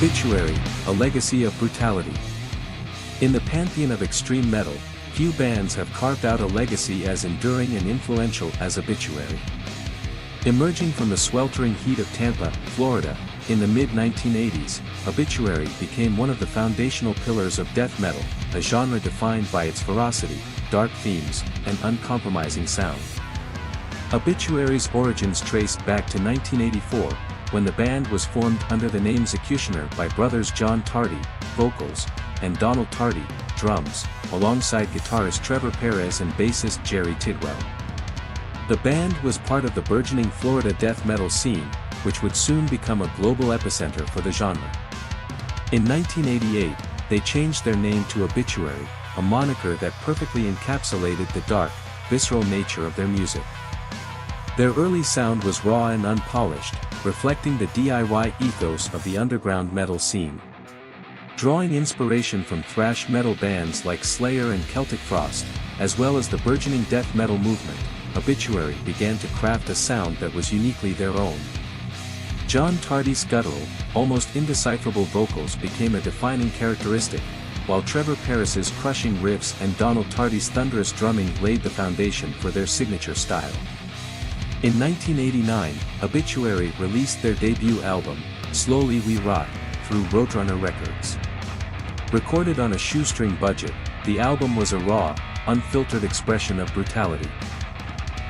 Obituary, a legacy of brutality. In the pantheon of extreme metal, few bands have carved out a legacy as enduring and influential as Obituary. Emerging from the sweltering heat of Tampa, Florida, in the mid-1980s, Obituary became one of the foundational pillars of death metal, a genre defined by its ferocity, dark themes, and uncompromising sound. Obituary's origins traced back to 1984, when the band was formed under the name Executioner by brothers John Tardy, vocals, and Donald Tardy, drums, alongside guitarist Trevor Perez and bassist Jerry Tidwell. The band was part of the burgeoning Florida death metal scene, which would soon become a global epicenter for the genre. In 1988, they changed their name to Obituary, a moniker that perfectly encapsulated the dark, visceral nature of their music. Their early sound was raw and unpolished, reflecting the DIY ethos of the underground metal scene. Drawing inspiration from thrash metal bands like Slayer and Celtic Frost, as well as the burgeoning death metal movement, Obituary began to craft a sound that was uniquely their own. John Tardy's guttural, almost indecipherable vocals became a defining characteristic, while Trevor Perez's crushing riffs and Donald Tardy's thunderous drumming laid the foundation for their signature style. In 1989, Obituary released their debut album, Slowly We Rot, through Roadrunner Records. Recorded on a shoestring budget, the album was a raw, unfiltered expression of brutality.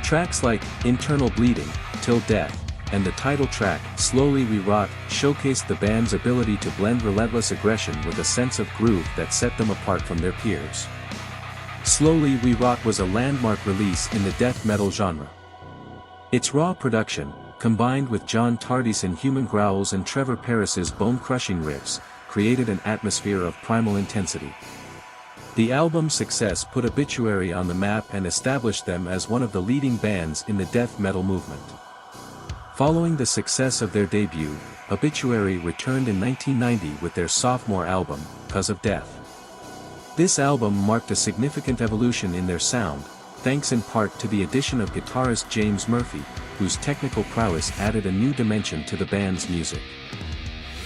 Tracks like Internal Bleeding, Till Death, and the title track, Slowly We Rot, showcased the band's ability to blend relentless aggression with a sense of groove that set them apart from their peers. Slowly We Rot was a landmark release in the death metal genre. Its raw production, combined with John Tardy's inhuman growls and Trevor Perez's bone-crushing riffs, created an atmosphere of primal intensity. The album's success put Obituary on the map and established them as one of the leading bands in the death metal movement. Following the success of their debut, Obituary returned in 1990 with their sophomore album, Cause of Death. This album marked a significant evolution in their sound, thanks in part to the addition of guitarist James Murphy, whose technical prowess added a new dimension to the band's music.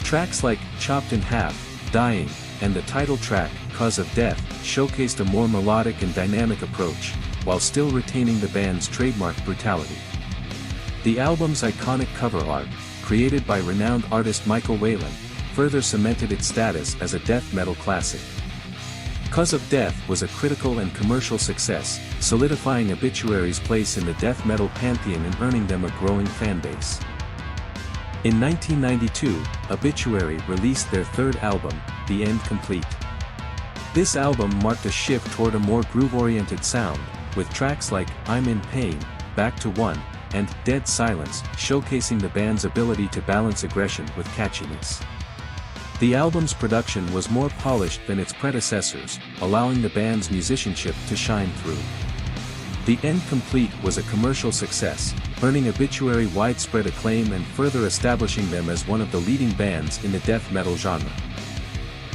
Tracks like Chopped in Half, Dying, and the title track, Cause of Death, showcased a more melodic and dynamic approach, while still retaining the band's trademark brutality. The album's iconic cover art, created by renowned artist Michael Whalen, further cemented its status as a death metal classic. Cause of Death was a critical and commercial success, solidifying Obituary's place in the death metal pantheon and earning them a growing fanbase. In 1992, Obituary released their third album, The End Complete. This album marked a shift toward a more groove-oriented sound, with tracks like I'm in Pain, Back to One, and Dead Silence, showcasing the band's ability to balance aggression with catchiness. The album's production was more polished than its predecessors, allowing the band's musicianship to shine through. The End Complete was a commercial success, earning Obituary widespread acclaim and further establishing them as one of the leading bands in the death metal genre.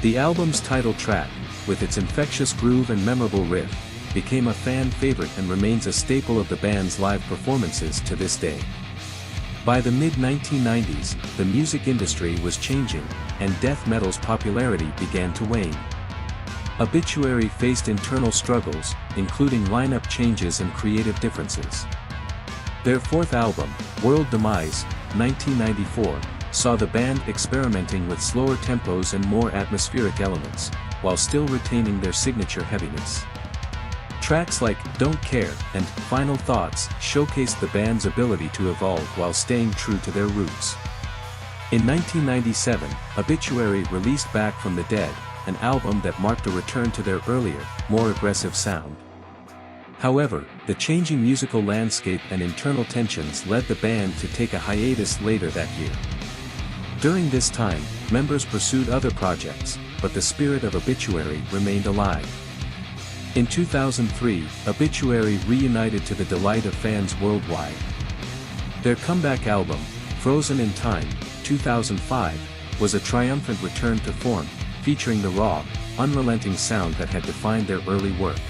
The album's title track, with its infectious groove and memorable riff, became a fan favorite and remains a staple of the band's live performances to this day. By the mid-1990s, the music industry was changing, and death metal's popularity began to wane. Obituary faced internal struggles, including lineup changes and creative differences. Their fourth album, World Demise, 1994, saw the band experimenting with slower tempos and more atmospheric elements, while still retaining their signature heaviness. Tracks like Don't Care and Final Thoughts showcased the band's ability to evolve while staying true to their roots. In 1997, Obituary released Back from the Dead, an album that marked a return to their earlier, more aggressive sound. However, the changing musical landscape and internal tensions led the band to take a hiatus later that year. During this time, members pursued other projects, but the spirit of Obituary remained alive. In 2003, Obituary reunited to the delight of fans worldwide. Their comeback album, Frozen in Time, 2005, was a triumphant return to form, featuring the raw, unrelenting sound that had defined their early work.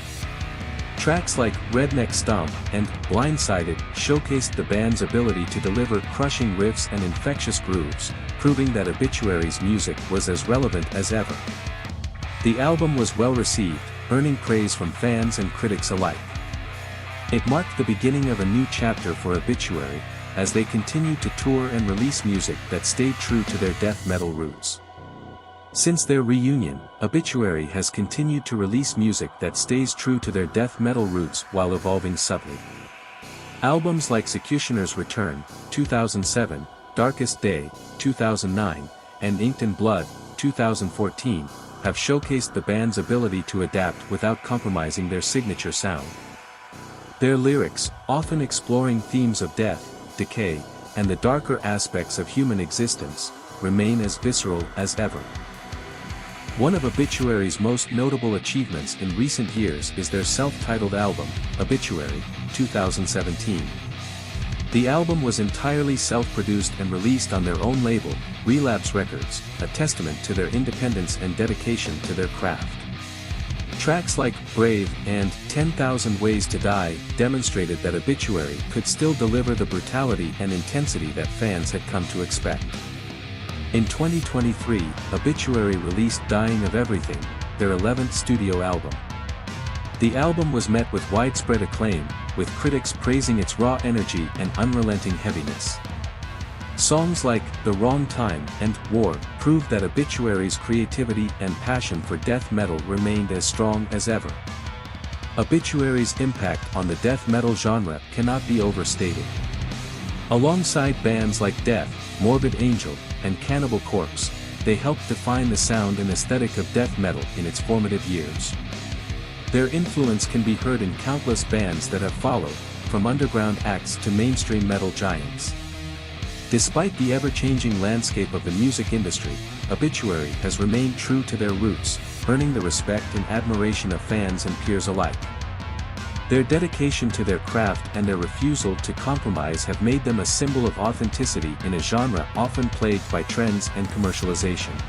Tracks like Redneck Stomp and Blindsided showcased the band's ability to deliver crushing riffs and infectious grooves, proving that Obituary's music was as relevant as ever. The album was well received, earning praise from fans and critics alike. It marked the beginning of a new chapter for Obituary, as they continued to tour and release music that stayed true to their death metal roots. Since their reunion, Obituary has continued to release music that stays true to their death metal roots while evolving subtly. Albums like Executioner's Return, 2007, Darkest Day, 2009, and Inked in Blood, 2014, have showcased the band's ability to adapt without compromising their signature sound. Their lyrics, often exploring themes of death, decay, and the darker aspects of human existence, remain as visceral as ever. One of Obituary's most notable achievements in recent years is their self-titled album, Obituary, 2017. The album was entirely self-produced and released on their own label, Relapse Records, a testament to their independence and dedication to their craft. Tracks like Brave and 10,000 Ways to Die demonstrated that Obituary could still deliver the brutality and intensity that fans had come to expect. In 2023, Obituary released Dying of Everything, their 11th studio album. The album was met with widespread acclaim, with critics praising its raw energy and unrelenting heaviness. Songs like The Wrong Time and War proved that Obituary's creativity and passion for death metal remained as strong as ever. Obituary's impact on the death metal genre cannot be overstated. Alongside bands like Death, Morbid Angel, and Cannibal Corpse, they helped define the sound and aesthetic of death metal in its formative years. Their influence can be heard in countless bands that have followed, from underground acts to mainstream metal giants. Despite the ever-changing landscape of the music industry, Obituary has remained true to their roots, earning the respect and admiration of fans and peers alike. Their dedication to their craft and their refusal to compromise have made them a symbol of authenticity in a genre often plagued by trends and commercialization.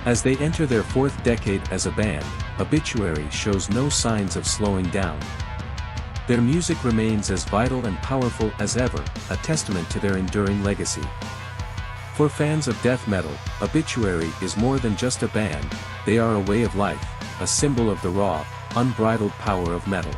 As they enter their fourth decade as a band, Obituary shows no signs of slowing down. Their music remains as vital and powerful as ever, a testament to their enduring legacy. For fans of death metal, Obituary is more than just a band, they are a way of life, a symbol of the raw, unbridled power of metal.